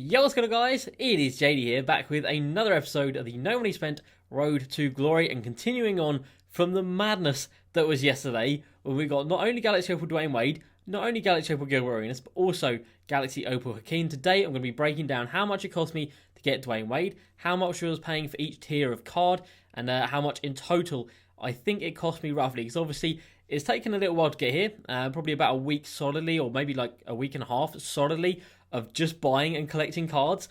Yo, what's going on, guys? It is JD here, back with another episode of the No Money Spent Road to Glory, and continuing on from the madness that was yesterday, when we got not only Galaxy Opal Dwayne Wade, not only Galaxy Opal Gilbert Arenas, but also Galaxy Opal Hakeem. Today, I'm going to be breaking down how much it cost me to get Dwayne Wade, how much I was paying for each tier of card, and how much in total I think it cost me roughly, because obviously it's taken a little while to get here, probably about a week solidly, or maybe like a week and a half solidly, of just buying and collecting cards,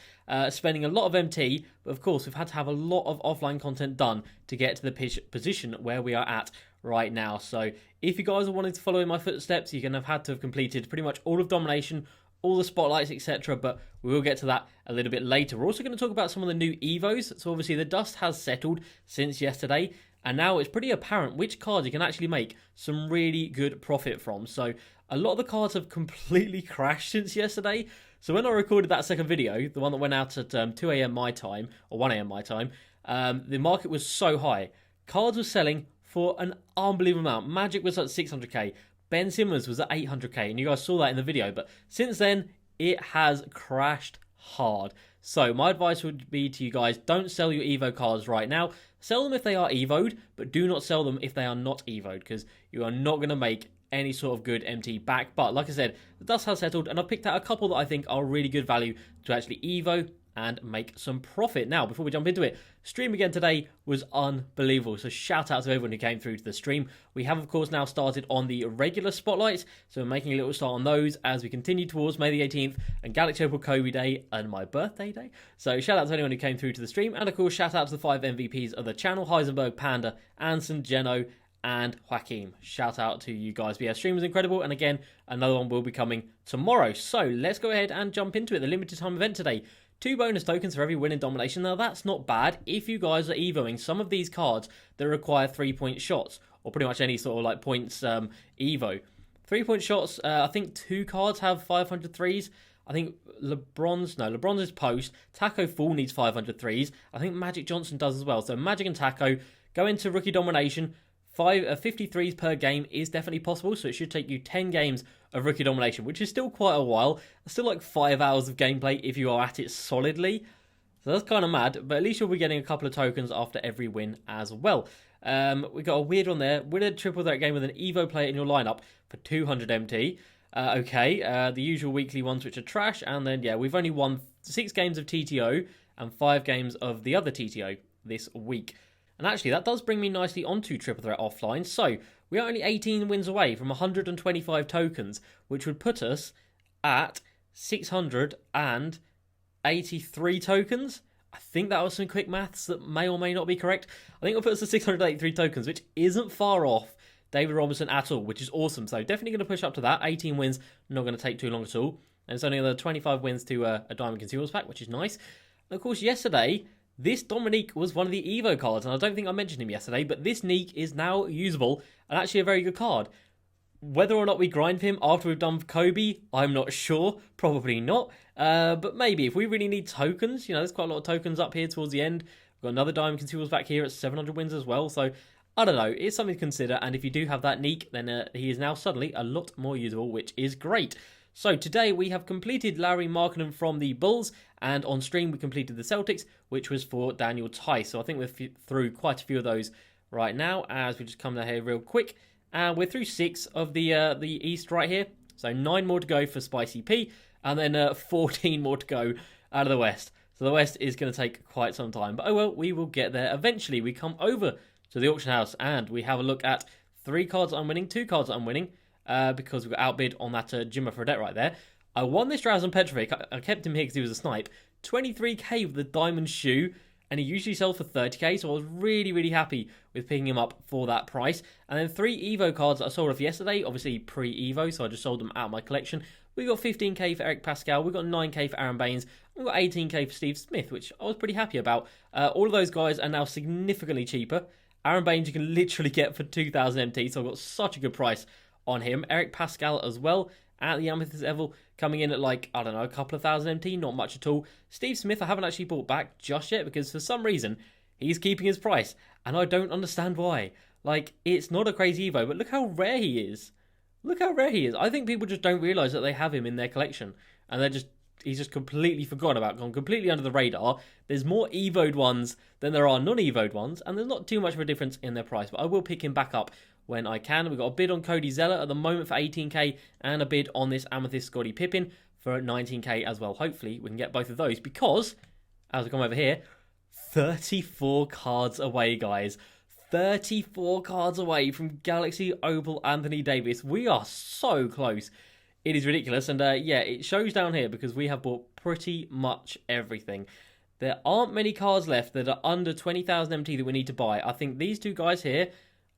spending a lot of MT, but of course we've had to have a lot of offline content done to get to the position where we are at right now. So if you guys are wanting to follow in my footsteps, you're going to have had to have completed pretty much all of Domination, all the spotlights, etc. But we will get to that a little bit later. We're also going to talk about some of the new Evos. So obviously the dust has settled since yesterday, and now it's pretty apparent which cards you can actually make some really good profit from. So a lot of the cards have completely crashed since yesterday. So when I recorded that second video, the one that went out at 2 a.m. my time, or 1 a.m. my time, the market was so high. Cards were selling for an unbelievable amount. Magic was at 600k. Ben Simmons was at 800k, and you guys saw that in the video. But since then, it has crashed hard. So my advice would be to you guys, don't sell your Evo cards right now. Sell them if they are Evo'd, but do not sell them if they are not Evo'd, because you are not going to make any sort of good MT back. But like I said, the dust has settled, and I've picked out a couple that I think are really good value to actually Evo and make some profit. Now, before we jump into it, stream again today was unbelievable. So shout out to everyone who came through to the stream. We have, of course, now started on the regular spotlights. So we're making a little start on those as we continue towards May the 18th and Galaxy Opal Kobe Day and my birthday day. So shout out to anyone who came through to the stream. And of course, shout out to the 5 MVPs of the channel: Heisenberg, Panda, Anson, Geno, and Hakeem. Shout out to you guys. But yeah, stream was incredible, and again, another one will be coming tomorrow. So let's go ahead and jump into it. The limited time event today. 2 bonus tokens for every win in Domination. Now that's not bad if you guys are evoing some of these cards that require 3-point shots, or pretty much any sort of like points evo. 3-point shots, I think 2 cards have 500 threes. I think LeBron's is post. Taco Fall needs 500 threes. I think Magic Johnson does as well. So Magic and Taco go into rookie domination. 53s per game is definitely possible, so it should take you 10 games of rookie domination, which is still quite a while. It's still like 5 hours of gameplay if you are at it solidly. So that's kind of mad, but at least you'll be getting a couple of tokens after every win as well. We got a weird one there. Win a triple threat game with an Evo player in your lineup for 200 MT. The usual weekly ones which are trash, and then yeah, we've only won 6 games of TTO and 5 games of the other TTO this week. And actually, that does bring me nicely onto Triple Threat Offline. So, we are only 18 wins away from 125 tokens, which would put us at 683 tokens. I think that was some quick maths that may or may not be correct. I think it'll put us at 683 tokens, which isn't far off David Robinson at all, which is awesome. So, definitely going to push up to that. 18 wins, not going to take too long at all. And it's only another 25 wins to a Diamond Concealers pack, which is nice. And of course, yesterday, this Dominique was one of the Evo cards, and I don't think I mentioned him yesterday, but this Neek is now usable and actually a very good card. Whether or not we grind for him after we've done Kobe, I'm not sure. Probably not. But maybe if we really need tokens, there's quite a lot of tokens up here towards the end. We've got another Diamond Concealers back here at 700 wins as well. So I don't know. It's something to consider. And if you do have that Neek, then he is now suddenly a lot more usable, which is great. So today we have completed Larry Markkinen from the Bulls, and on stream we completed the Celtics, which was for Daniel Tice. So I think we're through quite a few of those right now, as we just come down here real quick. And we're through 6 of the East right here. So 9 more to go for Spicy P, and then 14 more to go out of the West. So the West is going to take quite some time. But oh well, we will get there eventually. We come over to the auction house, and we have a look at 3 cards I'm winning, 2 cards I'm winning. Because we got outbid on that Jimmer Fredette right there. I won this Drowson Petrovic. I kept him here because he was a snipe. 23k with the diamond shoe, and he usually sells for 30k, so I was really, really happy with picking him up for that price. And then 3 Evo cards that I sold off yesterday, obviously pre-Evo, so I just sold them out of my collection. We got 15k for Eric Pascal, we got 9k for Aaron Baines, we got 18k for Steve Smith, which I was pretty happy about. All of those guys are now significantly cheaper. Aaron Baines you can literally get for 2,000 MT, so I got such a good price on him. Eric Pascal as well at the Amethyst level, coming in at like, I don't know, a couple of thousand MT, not much at all. Steve Smith I haven't actually bought back just yet, because for some reason he's keeping his price, and I don't understand why. Like, it's not a crazy Evo, but look how rare he is. Look how rare he is. I think people just don't realise that they have him in their collection, and they're just just completely forgotten about, gone completely under the radar. There's more Evoed ones than there are non-Evoed ones, and there's not too much of a difference in their price, but I will pick him back up when I can. We've got a bid on Cody Zeller at the moment for 18k, and a bid on this Amethyst Scottie Pippen for 19k as well. Hopefully, we can get both of those, because, as I come over here, 34 cards away, guys. 34 cards away from Galaxy Opal Anthony Davis. We are so close. It is ridiculous, and yeah, it shows down here because we have bought pretty much everything. There aren't many cards left that are under 20,000 MT that we need to buy. I think these two guys here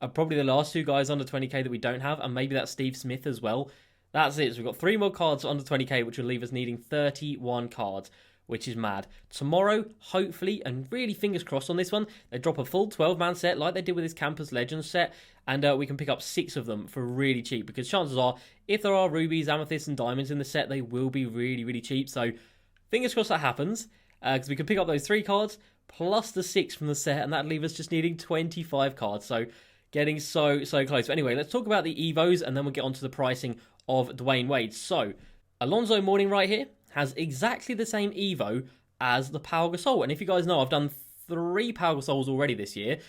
are probably the last two guys under 20k that we don't have, and maybe that's Steve Smith as well. That's it. So we've got 3 more cards under 20k, which will leave us needing 31 cards, which is mad. Tomorrow, hopefully, and really fingers crossed on this one, they drop a full 12-man set like they did with this Campus Legends set, and we can pick up 6 of them for really cheap, because chances are, if there are rubies, amethysts, and diamonds in the set, they will be really, really cheap. So fingers crossed that happens, because we can pick up those 3 cards, plus the 6 from the set, and that'll leave us just needing 25 cards. So getting so close. But anyway, let's talk about the Evos, and then we'll get onto the pricing of Dwayne Wade. So, Alonzo Mourning right here has exactly the same Evo as the Pau Gasol. And if you guys know, I've done 3 Pau Gasols already this year.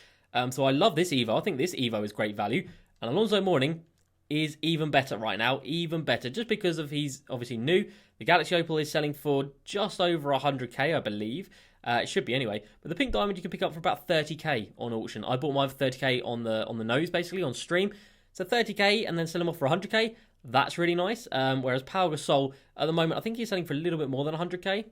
So I love this Evo. I think this Evo is great value. And Alonzo Mourning is even better right now. Even better. Just because of he's obviously new. The Galaxy Opal is selling for just over 100k, I believe. It should be anyway. But the pink diamond you can pick up for about 30k on auction. I bought mine for 30k on the nose, basically, on stream. So 30k and then sell them off for 100k. That's really nice. Whereas Pau Gasol, at the moment, I think he's selling for a little bit more than 100k.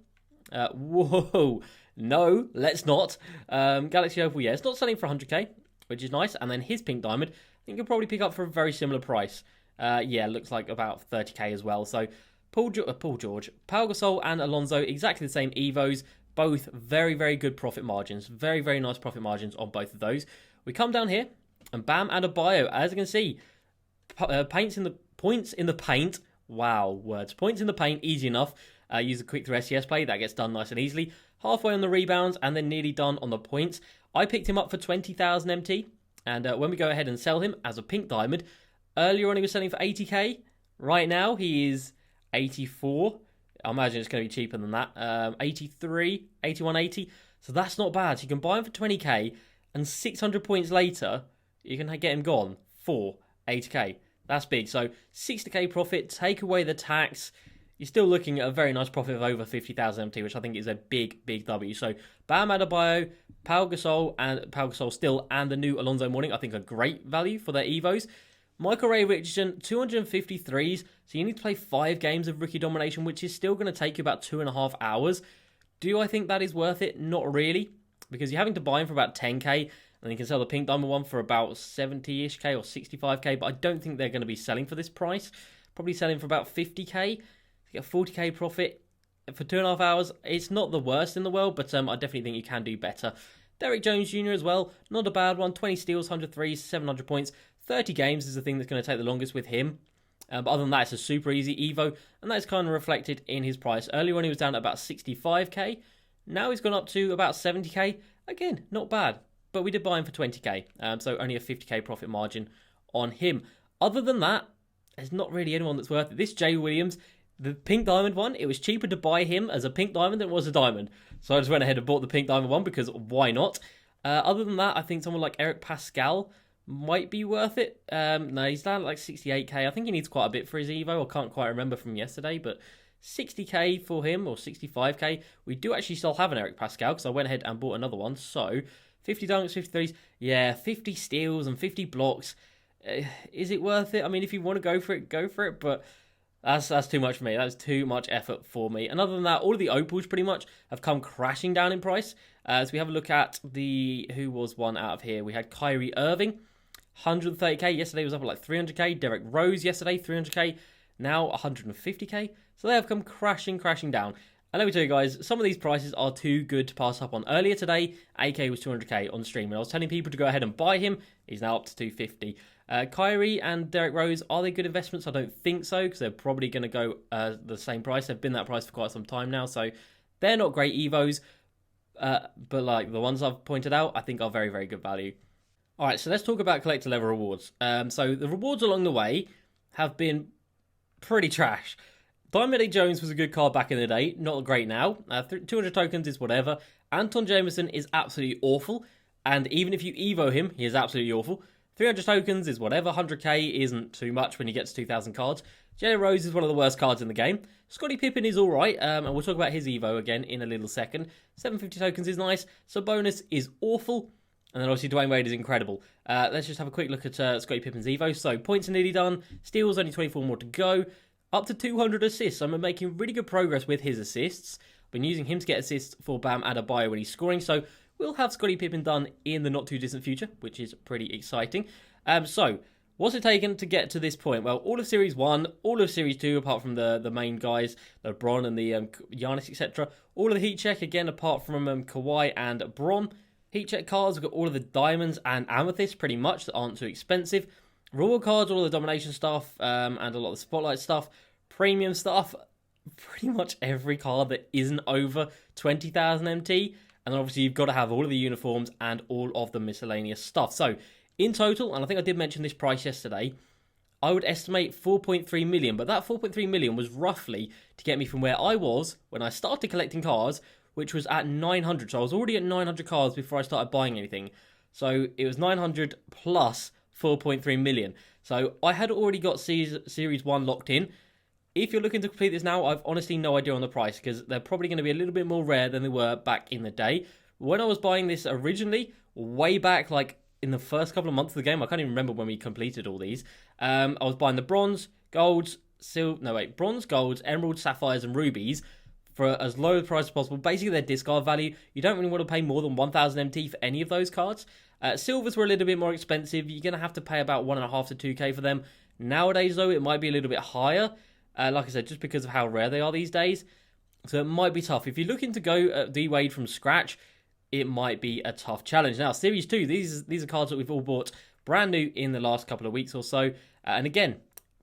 Whoa. No, let's not. Galaxy Opal, yeah, it's not selling for 100k, which is nice. And then his pink diamond, I think you'll probably pick up for a very similar price. Yeah, looks like about 30k as well. So Pau Gasol and Alonzo, exactly the same Evos. Both very, very good profit margins. Very, very nice profit margins on both of those. We come down here, and Bam Adebayo, as you can see, points in the paint. Wow, words. Points in the paint, easy enough. Use the quick through SCS play. That gets done nice and easily. Halfway on the rebounds, and then nearly done on the points. I picked him up for 20,000 MT. And when we go ahead and sell him as a pink diamond, earlier on he was selling for 80k. Right now, he is 84. I imagine it's going to be cheaper than that. 83, 81.80. So that's not bad. So you can buy him for 20k, and 600 points later, you can get him gone for 80k. That's big. So 60k profit, take away the tax. You're still looking at a very nice profit of over 50,000 MT, which I think is a big, big W. So Bam Adebayo, Pau Gasol still, and the new Alonzo Mourning, I think are great value for their Evos. Michael Ray Richardson, 253s. So you need to play 5 games of rookie domination, which is still going to take you about 2.5 hours. Do I think that is worth it? Not really, because you're having to buy him for about 10k, and you can sell the pink diamond one for about 70-ish k or 65k, but I don't think they're going to be selling for this price. Probably selling for about 50k. You get a 40k profit for 2.5 hours. It's not the worst in the world, but I definitely think you can do better. Derrick Jones Jr. as well, not a bad one. 20 steals, 100 threes, 700 points. 30 games is the thing that's going to take the longest with him. But other than that, it's a super easy Evo, and that's kind of reflected in his price. Earlier on, he was down at about 65k. Now he's gone up to about 70k. Again, not bad, but we did buy him for 20k, so only a 50k profit margin on him. Other than that, there's not really anyone that's worth it. This Jay Williams, the pink diamond one, it was cheaper to buy him as a pink diamond than it was a diamond. So I just went ahead and bought the pink diamond one because why not? Other than that, I think someone like Eric Pascal might be worth it. No, he's down at like 68k. I think he needs quite a bit for his Evo. I can't quite remember from yesterday, but 60k for him, or 65k. We do actually still have an Eric Pascal because I went ahead and bought another one. So 50 dunks, 53s. Yeah, 50 steals and 50 blocks. Is it worth it? I mean, if you want to go for it, go for it, but that's too much for me. That's too much effort for me. And other than that, all of the opals pretty much have come crashing down in price. As we have a look at who was one out of here. We had Kyrie Irving, 130k. Yesterday was up at like 300k. Derrick Rose yesterday, 300k. Now 150k. So they have come crashing down. And let me tell you guys, some of these prices are too good to pass up on. Earlier today, AK was 200k on stream. And I was telling people to go ahead and buy him. He's now up to 250. Kyrie and Derrick Rose, are they good investments? I don't think so, because they're probably going to go the same price. They've been that price for quite some time now. So they're not great Evos. But like the ones I've pointed out, I think are very, very good value. All right, so let's talk about collector level rewards. So the rewards along the way have been pretty trash. Diamond A. Jones was a good card back in the day, not great now. 200 tokens is whatever. Anton Jameson is absolutely awful, and even if you Evo him, he is absolutely awful. 300 tokens is whatever, 100k isn't too much when you get to 2,000 cards. Jelly Rose is one of the worst cards in the game. Scottie Pippen is alright, and we'll talk about his Evo again in a little second. 750 tokens is nice. Sabonis is awful. And then obviously Dwayne Wade is incredible. Let's just have a quick look at Scottie Pippen's Evo. So points are nearly done. Steals, only 24 more to go. Up to 200 assists. I'm making really good progress with his assists. I've been using him to get assists for Bam Adebayo when he's scoring. So we'll have Scottie Pippen done in the not too distant future, which is pretty exciting. So what's it taken to get to this point? Well, all of Series 1, all of Series 2, apart from the main guys, the Bron and the Giannis, etc. All of the heat check, again, apart from Kawhi and Bron. Heat check cards, we've got all of the diamonds and amethysts, pretty much, that aren't too expensive. Reward cards, all of the domination stuff, and a lot of the spotlight stuff. Premium stuff, pretty much every card that isn't over 20,000 MT. And then obviously you've got to have all of the uniforms and all of the miscellaneous stuff. So, in total, and I think I did mention this price yesterday, I would estimate 4.3 million. But that 4.3 million was roughly to get me from where I was when I started collecting cards, which was at 900. So I was already at 900 cards before I started buying anything. So it was 900 plus 4.3 million. So I had already got Series 1 locked in. If you're looking to complete this now, I've honestly no idea on the price because they're probably going to be a little bit more rare than they were back in the day. When I was buying this originally, way back like in the first couple of months of the game, I can't even remember when we completed all these. I was buying the bronze, golds, bronze, golds, emeralds, sapphires, and rubies for as low a price as possible. Basically, their discard value. You don't really want to pay more than 1,000 MT for any of those cards. Silvers were a little bit more expensive. You're going to have to pay about 1.5 to 2k for them. Nowadays, though, it might be a little bit higher. Like I said, just because of how rare they are these days. So it might be tough. If you're looking to go DWade from scratch, it might be a tough challenge. Now, Series 2, these are cards that we've all bought brand new in the last couple of weeks or so. And again,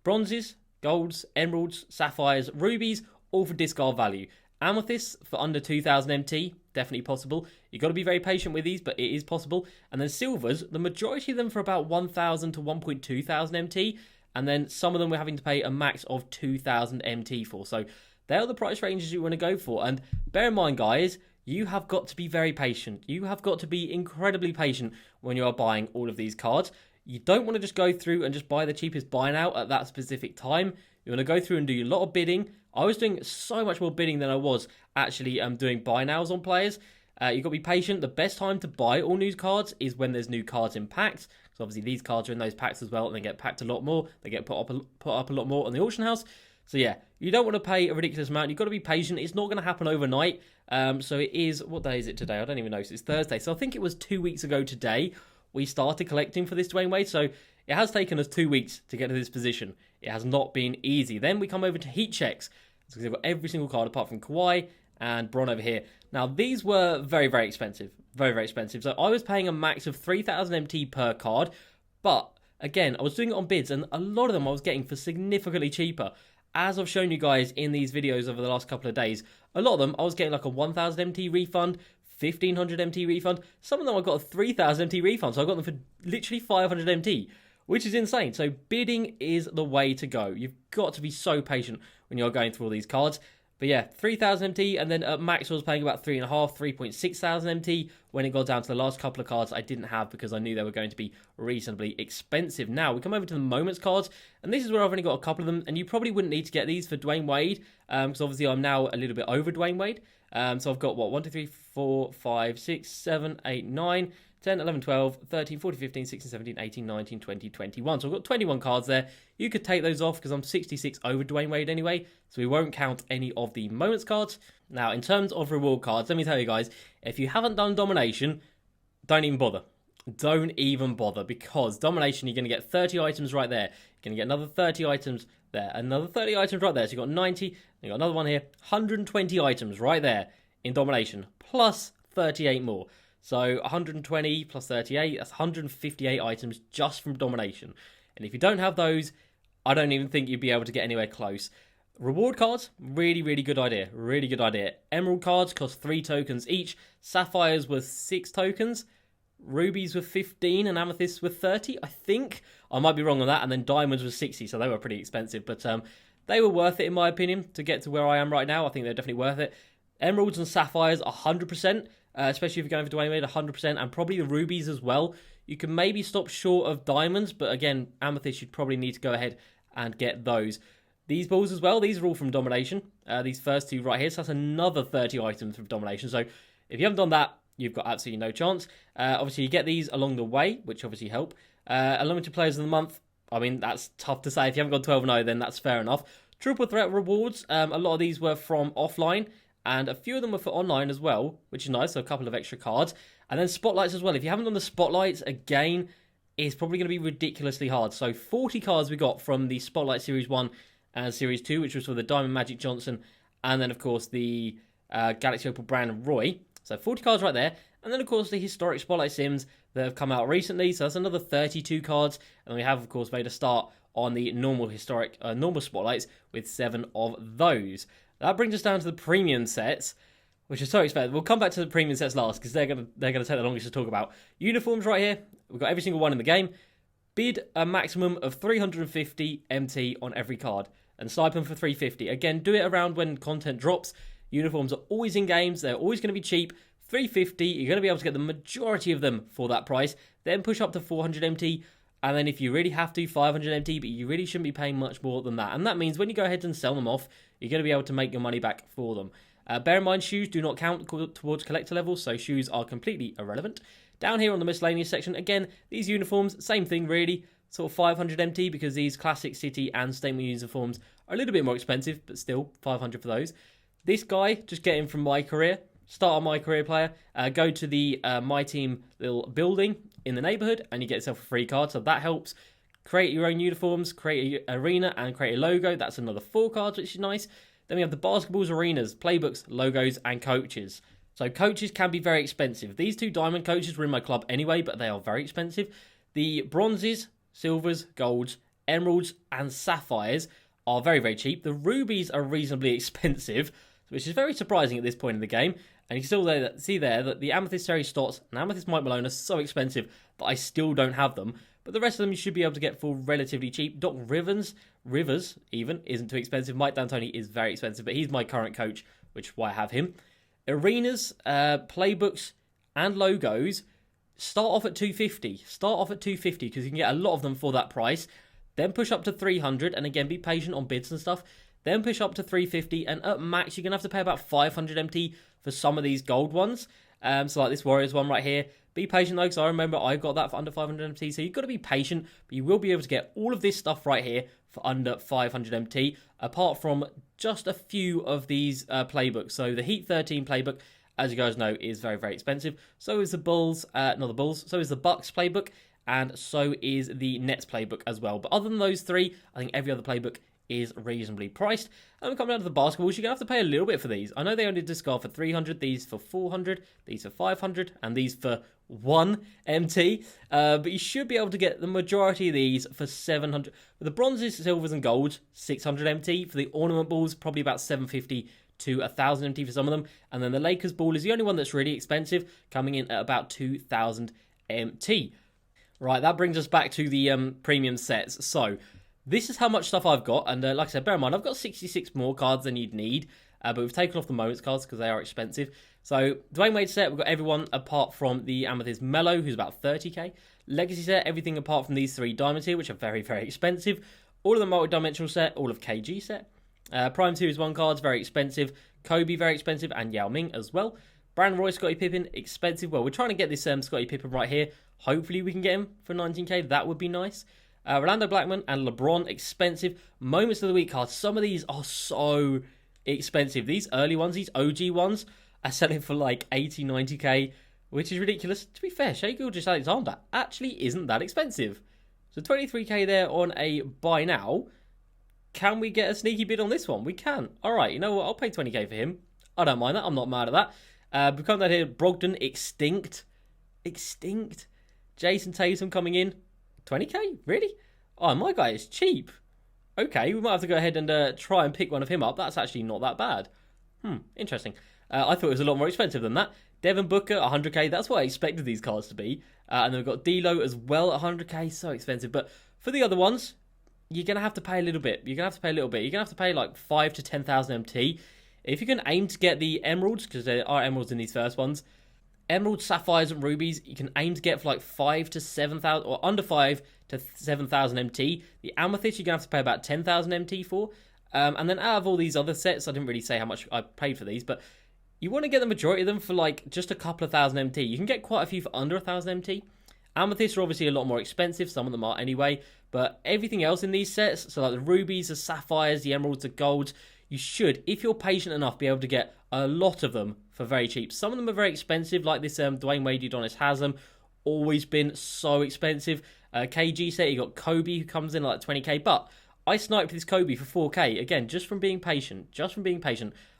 bronzes, golds, emeralds, sapphires, rubies, all for discard value. Amethysts for under 2,000 MT, definitely possible. You've got to be very patient with these, but it is possible. And then silvers, the majority of them for about 1,000 to 1,200 MT. And then some of them we're having to pay a max of 2,000 MT for. So they are the price ranges you want to go for. And bear in mind, guys, you have got to be very patient. You have got to be incredibly patient when you are buying all of these cards. You don't want to just go through and just buy the cheapest buy now at that specific time. You want to go through and do a lot of bidding. I was doing so much more bidding than I was actually doing buy nows on players. You've got to be patient. The best time to buy all new cards is when there's new cards in packs. So obviously these cards are in those packs as well, and they get packed a lot more. They get put up a lot more on the auction house. So yeah, you don't want to pay a ridiculous amount. You've got to be patient. It's not going to happen overnight. So it is, what day is it today? I don't even know. It's Thursday. So I think it was 2 weeks ago today we started collecting for this Dwayne Wade. So it has taken us 2 weeks to get to this position. It has not been easy. Then we come over to heat checks. So they've got every single card apart from Kawhi and Bron over here. Now, these were very, very expensive. Very, very expensive. So I was paying a max of 3,000 MT per card. But again, I was doing it on bids, and a lot of them I was getting for significantly cheaper. As I've shown you guys in these videos over the last couple of days, a lot of them I was getting like a 1,000 MT refund, 1,500 MT refund. Some of them I got a 3,000 MT refund, so I got them for literally 500 MT, which is insane. So bidding is the way to go. You've got to be so patient when you're going through all these cards. But yeah, 3,000 MT, and then at max I was paying about 3.5 thousand MT when it got down to the last couple of cards I didn't have because I knew they were going to be reasonably expensive. Now, we come over to the Moments cards, and this is where I've only got a couple of them, and you probably wouldn't need to get these for Dwayne Wade, because obviously I'm now a little bit over Dwayne Wade. So I've got, 1, 2, 3, 4, 5, 6, 7, 8, 9, 10, 11, 12, 13, 14, 15, 16, 17, 18, 19, 20, 21. So I've got 21 cards there. You could take those off because I'm 66 over Dwayne Wade anyway, so we won't count any of the Moments cards. Now, in terms of reward cards, let me tell you guys, if you haven't done Domination, don't even bother. Don't even bother, because Domination, you're going to get 30 items right there. You're going to get another 30 items there, another 30 items right there. So you've got 90, you've got another one here, 120 items right there in Domination, plus 38 more. So 120 plus 38, that's 158 items just from Domination. And if you don't have those, I don't even think you'd be able to get anywhere close. Reward cards, really, really good idea. Really good idea. Emerald cards cost 3 tokens each. Sapphires were 6 tokens. Rubies were 15 and amethysts were 30, I think. I might be wrong on that. And then diamonds were 60, so they were pretty expensive. But They were worth it, in my opinion, to get to where I am right now. I think they're definitely worth it. Emeralds and Sapphires, 100%, especially if you're going for Dwayne Wade, 100%, and probably the Rubies as well. You can maybe stop short of Diamonds, but again, Amethyst, you'd probably need to go ahead and get those. These balls as well, these are all from Domination. These first two right here, so that's another 30 items from Domination. So if you haven't done that, you've got absolutely no chance. Obviously, you get these along the way, which obviously help. Unlimited Players of the Month, I mean, that's tough to say. If you haven't got 12-0, then that's fair enough. Triple Threat Rewards, a lot of these were from offline, and a few of them were for online as well, which is nice, so a couple of extra cards. And then Spotlights as well. If you haven't done the Spotlights, again, it's probably going to be ridiculously hard. So 40 cards we got from the Spotlight Series 1 and Series 2, which was for the Diamond Magic Johnson, and then, of course, the Galaxy Opal Brandon Roy. So 40 cards right there. And then, of course, the historic Spotlight Sims that have come out recently. So that's another 32 cards. And we have, of course, made a start on the normal historic, normal Spotlights with 7 of those. That brings us down to the premium sets, which is so expensive. We'll come back to the premium sets last because they're gonna take the longest to talk about. Uniforms right here. We've got every single one in the game. Bid a maximum of 350 MT on every card. And snipe them for 350. Again, do it around when content drops. Uniforms are always in games. They're always going to be cheap. 350, you're going to be able to get the majority of them for that price. Then push up to 400 MT. And then if you really have to, 500 MT. But you really shouldn't be paying much more than that. And that means when you go ahead and sell them off, you're going to be able to make your money back for them. Bear in mind, shoes do not count towards collector levels. So shoes are completely irrelevant. Down here on the miscellaneous section, again, these uniforms, same thing really. Sort of 500 MT because these classic city and statement uniforms are a little bit more expensive, but still 500 for those. This guy, just get him from My Career. Start on My Career player. Go to the Myteam little building in the neighborhood and you get yourself a free card. So that helps. Create your own uniforms, create an arena and create a logo. That's another 4 cards, which is nice. Then we have the basketballs, arenas, playbooks, logos and coaches. So coaches can be very expensive. These 2 diamond coaches were in my club anyway, but they are very expensive. The bronzes, silvers, golds, emeralds, and sapphires are very, very cheap. The rubies are reasonably expensive, which is very surprising at this point in the game. And you can still see there that the Amethyst Terry Stotts and Amethyst Mike Malone are so expensive that I still don't have them. But the rest of them you should be able to get for relatively cheap. Doc Rivers even, isn't too expensive. Mike D'Antoni is very expensive, but he's my current coach, which is why I have him. Arenas, playbooks, and logos start off at 250. Start off at 250 because you can get a lot of them for that price. Then push up to 300 and again be patient on bids and stuff. Then push up to 350 and at max you're going to have to pay about 500 MT for some of these gold ones. So like this Warriors one right here. Be patient though because I remember I got that for under 500 MT. So you've got to be patient, but you will be able to get all of this stuff right here for under 500 MT. Apart from just a few of these playbooks. So the Heat 13 playbook, as you guys know, is very, very expensive. So is the Bulls, not the Bulls, so is the Bucks playbook. And so is the Nets playbook as well. But other than those 3, I think every other playbook is reasonably priced. And we come down to the basketballs, you're going to have to pay a little bit for these. I know they only discard for 300, these for 400, these for 500, and these for 1 MT. But you should be able to get the majority of these for 700. For the bronzes, silvers, and golds, 600 MT. For the ornament balls, probably about 750 to 1,000 MT for some of them. And then the Lakers ball is the only one that's really expensive, coming in at about 2,000 MT. Right, that brings us back to the premium sets. So, this is how much stuff I've got. And like I said, bear in mind, I've got 66 more cards than you'd need. But we've taken off the Moments cards because they are expensive. So, Dwayne Wade set, we've got everyone apart from the Amethyst Mellow, who's about 30k. Legacy set, everything apart from these 3 diamonds here, which are very, very expensive. All of the multi-dimensional set, all of KG set. Prime Series 1 cards, very expensive. Kobe, very expensive. And Yao Ming as well. Brandon Roy, Scottie Pippen, expensive. Well, we're trying to get this Scottie Pippen right here. Hopefully we can get him for 19k. That would be nice. Orlando Blackman and LeBron, expensive. Moments of the Week cards. Some of these are so expensive. These early ones, these OG ones, are selling for like 80, 90k, which is ridiculous. To be fair, Shai Gilgeous-Alexander actually isn't that expensive. So 23k there on a buy now. Can we get a sneaky bid on this one? We can. All right, you know what? I'll pay 20k for him. I don't mind that. I'm not mad at that. We come down here, Brogdon, Extinct. Jason Tatum coming in. 20k? Really? Oh, my guy is cheap. Okay, we might have to go ahead and try and pick one of him up. That's actually not that bad. Interesting. I thought it was a lot more expensive than that. Devin Booker, 100k. That's what I expected these cards to be. And then we've got D'Lo as well, 100k. So expensive. But for the other ones, you're going to have to pay a little bit. You're going to have to pay a little bit. You're going to have to pay like 5 to 10,000 MT. If you can aim to get the emeralds, because there are emeralds in these first ones, emeralds, sapphires, and rubies, you can aim to get for like 5 to 7,000, or under 5 to 7,000 MT. The amethyst, you're going to have to pay about 10,000 MT for. And then out of all these other sets, I didn't really say how much I paid for these, but you want to get the majority of them for like just a couple of thousand MT. You can get quite a few for under 1,000 MT. Amethysts are obviously a lot more expensive, some of them are anyway, but everything else in these sets, so like the rubies, the sapphires, the emeralds, the golds, you should, if you're patient enough, be able to get a lot of them for very cheap. Some of them are very expensive, like this Dwayne Wade Udonis has them, always been so expensive. KG set, you got Kobe who comes in at like 20k, but I sniped this Kobe for 4k, again, just from being patient,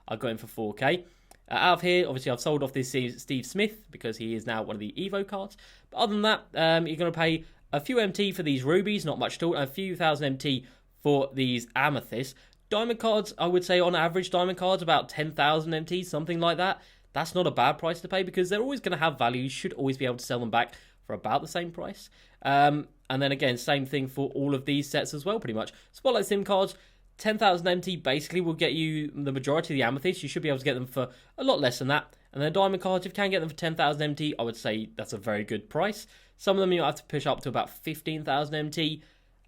I got him for 4k. Out of here, obviously, I've sold off this Steve Smith because he is now one of the Evo cards. But other than that, you're going to pay a few MT for these rubies, not much at all, and a few thousand MT for these amethysts. Diamond cards, I would say on average, diamond cards about 10,000 MT, something like that. That's not a bad price to pay because they're always going to have value. You should always be able to sell them back for about the same price. And then again, same thing for all of these sets as well, pretty much. Spotlight Sim cards, 10,000 MT basically will get you the majority of the amethysts. You should be able to get them for a lot less than that. And then diamond cards, if you can get them for 10,000 MT, I would say that's a very good price. Some of them you have to push up to about 15,000 MT.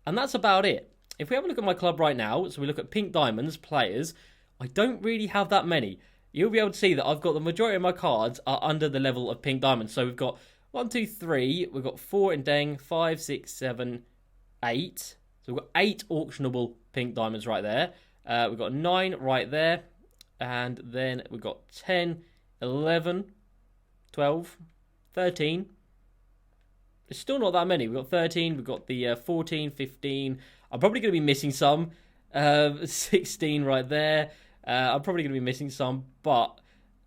And that's about it. If we have a look at my club right now, so we look at pink diamonds, players, I don't really have that many. You'll be able to see that I've got the majority of my cards are under the level of pink diamonds. So we've got 1, 2, 3, we've got 4 in Deng, 5, 6, 7, 8. So we've got 8 auctionable pink diamonds right there. We've got 9 right there. And then we've got 10, 11, 12, 13. It's still not that many. We've got 13, we've got the 14, 15. I'm probably going to be missing some. 16 right there. I'm probably going to be missing some. But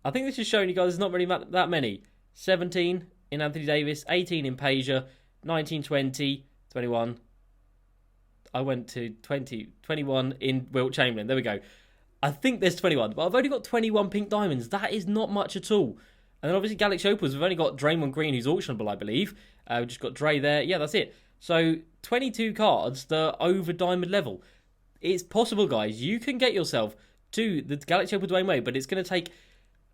I think this is showing you guys there's not really that many. 17 in Anthony Davis, 18 in Pager, 19, 20, 21. I went to 21 in Wilt Chamberlain. There we go. I think there's 21, but I've only got 21 pink diamonds. That is not much at all. And then obviously Galaxy Opals, we've only got Draymond Green, who's auctionable, I believe. We've just got Dre there. Yeah, that's it. So 22 cards that are over diamond level. It's possible, guys. You can get yourself to the Galaxy Opal Dwayne Wade, but it's going to take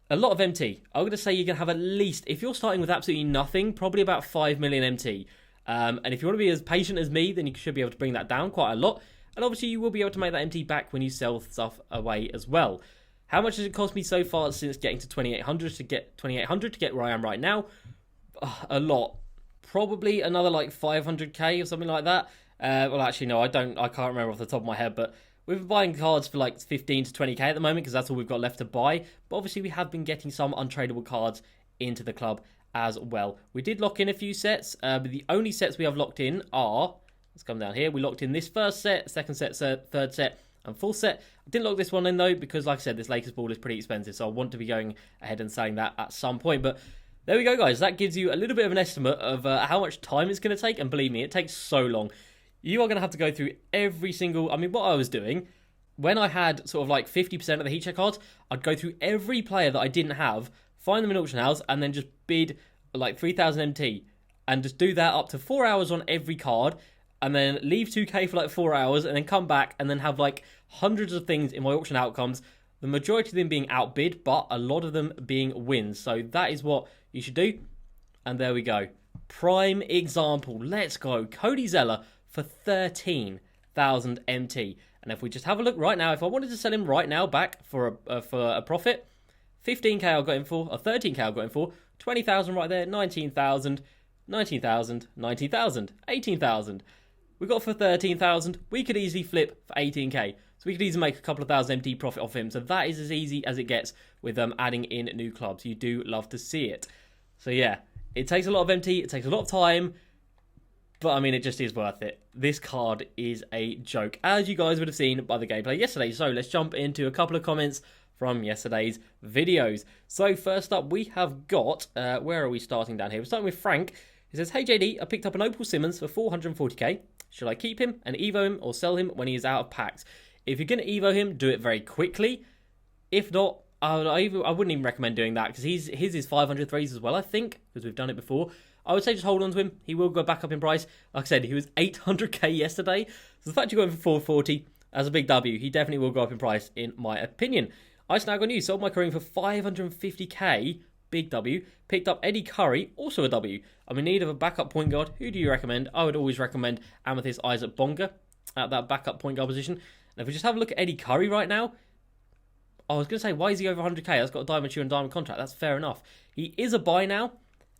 a lot of MT. I'm going to say you're going to have at least, if you're starting with absolutely nothing, probably about 5 million MT. And if you want to be as patient as me, then you should be able to bring that down quite a lot. And obviously you will be able to make that MT back when you sell stuff away as well. How much has it cost me so far since getting to 2,800 to get where I am right now? A lot. Probably another like 500k or something like that. Well, actually, no, I can't remember off the top of my head, but we've been buying cards for like 15 to 20k at the moment because that's all we've got left to buy. But obviously we have been getting some untradeable cards into the club as well. We did lock in a few sets, but the only sets we have locked in are, let's come down here, we locked in this first set, second set, third set, and fourth set. I didn't lock this one in though because, like I said, this Lakers ball is pretty expensive, so I want to be going ahead and selling that at some point. But there we go, guys. That gives you a little bit of an estimate of how much time it's going to take, and believe me, it takes so long. You are going to have to go through every single, what I was doing, when I had sort of like 50% of the heat check cards, I'd go through every player that I didn't have, find them in auction house, and then just bid like 3,000 MT, and just do that up to 4 hours on every card, and then leave 2k for like 4 hours, and then come back, and then have like hundreds of things in my auction outcomes, the majority of them being outbid, but a lot of them being wins. So that is what you should do, and there we go. Prime example, let's go. Cody Zeller for 13,000 MT. And if we just have a look right now, if I wanted to sell him right now back for a profit, 15k I got him for, or 13k I got him for, 20,000 right there, 19,000, 19,000, 19,000, 18,000. We got for 13,000. We could easily flip for 18k. So we could easily make a couple of thousand MT profit off him. So that is as easy as it gets with adding in new clubs. You do love to see it. So yeah, it takes a lot of MT. It takes a lot of time. But it just is worth it. This card is a joke, as you guys would have seen by the gameplay yesterday. So let's jump into a couple of comments from yesterday's videos. So first up, we have got, where are we starting down here? We're starting with Frank. He says, hey JD, I picked up an Opal Simmons for 440k. Should I keep him and Evo him or sell him when he is out of packs? If you're going to Evo him, do it very quickly. If not, I wouldn't even recommend doing that because his is 500 threes as well, I think, because we've done it before. I would say just hold on to him. He will go back up in price. Like I said, he was 800k yesterday. So the fact you got him for 440 as a big W, he definitely will go up in price, in my opinion. I snag on you, sold my Kareem for 550k, big W. Picked up Eddie Curry, also a W. I'm in need of a backup point guard. Who do you recommend? I would always recommend Amethyst Isaac Bonga at that backup point guard position. And if we just have a look at Eddie Curry right now, I was going to say, why is he over 100k? That's got a diamond shoe and diamond contract. That's fair enough. He is a buy now.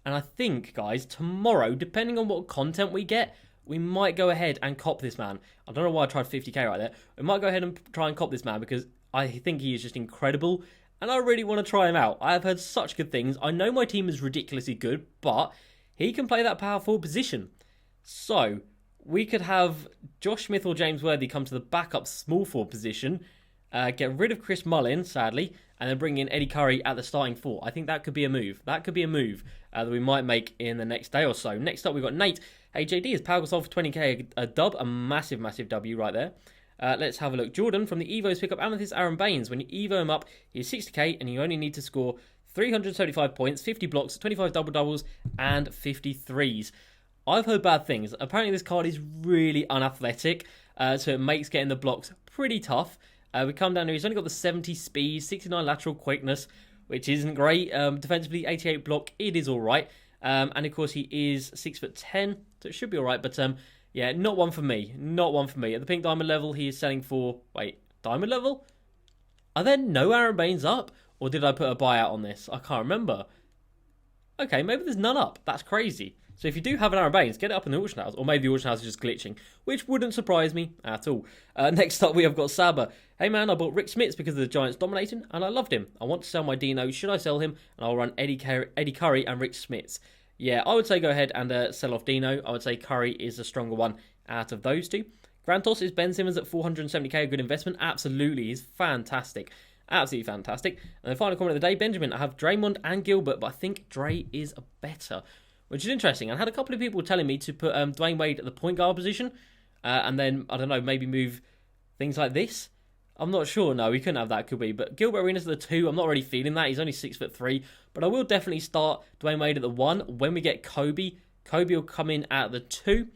And I think, guys, tomorrow, depending on what content we get, we might go ahead and cop this man. I don't know why I tried 50k right there. We might go ahead and try and cop this man because I think he is just incredible. And I really want to try him out. I have heard such good things. I know my team is ridiculously good, but he can play that power forward position. So we could have Josh Smith or James Worthy come to the backup small forward position, get rid of Chris Mullin, sadly, and then bring in Eddie Curry at the starting four. I think that could be a move. That could be a move that we might make in the next day or so. Next up, we've got Nate. Hey, JD is Power Sold for 20k, a dub, a massive, massive W right there. Let's have a look. Jordan from the Evos pick up Amethyst Aaron Baines. When you Evo him up, he's 60k, and you only need to score 375 points, 50 blocks, 25 double-doubles, and 50 threes. I've heard bad things. Apparently, this card is really unathletic, so it makes getting the blocks pretty tough. We come down here, he's only got the 70 speed, 69 lateral quickness, which isn't great. Defensively, 88 block, it is alright. And of course, he is 6'10", so it should be alright, but yeah, not one for me. Not one for me. At the pink diamond level, he is selling for... Wait, diamond level? Are there no Aaron Baines up? Or did I put a buyout on this? I can't remember. Okay, maybe there's none up. That's crazy. So if you do have an Aaron Baines, get it up in the auction house. Or maybe the auction house is just glitching, which wouldn't surprise me at all. Next up, we have got Saba. Hey man, I bought Rick Smits because of the Giants dominating, and I loved him. I want to sell my Dino. Should I sell him? And I'll run Eddie Curry and Rick Smits. Yeah, I would say go ahead and sell off Dino. I would say Curry is the stronger one out of those two. Grantos is Ben Simmons at 470k, a good investment. Absolutely, he's fantastic. Absolutely fantastic. And the final comment of the day, Benjamin, I have Draymond and Gilbert, but I think Dre is better, which is interesting. I had a couple of people telling me to put Dwayne Wade at the point guard position, and then, I don't know, maybe move things like this. I'm not sure. No, we couldn't have that, could we? But Gilbert Arenas at the 2, I'm not really feeling that. He's only 6'3", but I will definitely start Dwayne Wade at the 1. When we get Kobe, Kobe will come in at the 2.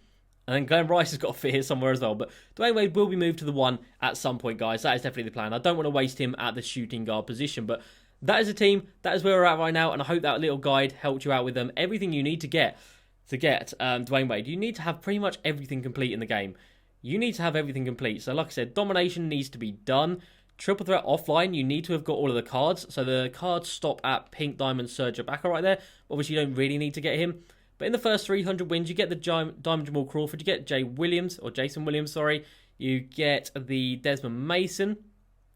And then Glenn Rice has got to fit here somewhere as well. But Dwayne Wade will be moved to the 1 at some point, guys. That is definitely the plan. I don't want to waste him at the shooting guard position. But that is a team. That is where we're at right now. And I hope that little guide helped you out with everything you need to get Dwayne Wade. You need to have pretty much everything complete in the game. You need to have everything complete. So like I said, domination needs to be done. Triple threat offline, you need to have got all of the cards. So the cards stop at Pink Diamond Serge Ibaka right there. Obviously, you don't really need to get him. But in the first 300 wins, you get the Diamond Jamal Crawford. You get Jason Williams, sorry. You get the Desmond Mason.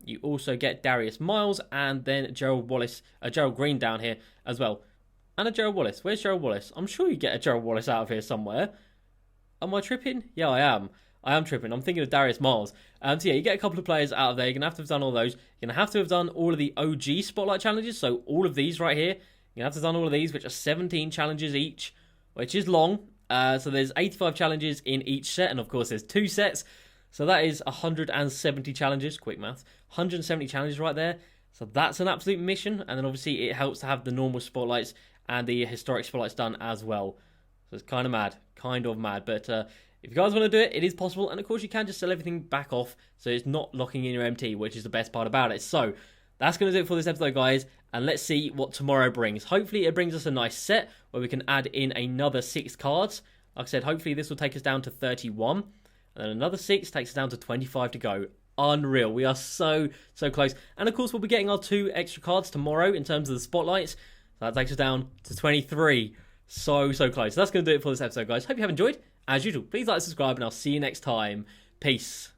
You also get Darius Miles. And then Gerald Green down here as well. And a Gerald Wallace. Where's Gerald Wallace? I'm sure you get a Gerald Wallace out of here somewhere. Am I tripping? Yeah, I am. I am tripping. I'm thinking of Darius Miles. So yeah, you get a couple of players out of there. You're going to have done all those. You're going to have to have done all of the OG Spotlight challenges. So all of these right here. You're going to have to have done all of these, which are 17 challenges each, which is long. So there's 85 challenges in each set. And of course, there's 2 sets. So that is 170 challenges. Quick maths. 170 challenges right there. So that's an absolute mission. And then obviously it helps to have the normal Spotlights and the historic Spotlights done as well. So it's kind of mad. But if you guys want to do it, it is possible. And of course, you can just sell everything back off. So it's not locking in your MT, which is the best part about it. So that's going to do it for this episode, guys. And let's see what tomorrow brings. Hopefully, it brings us a nice set where we can add in another 6 cards. Like I said, hopefully this will take us down to 31. And then another 6 takes us down to 25 to go. Unreal. We are so close. And of course, we'll be getting our 2 extra cards tomorrow in terms of the Spotlights. So that takes us down to 23. So close. So that's going to do it for this episode, guys. Hope you have enjoyed. As usual, please like, subscribe, and I'll see you next time. Peace.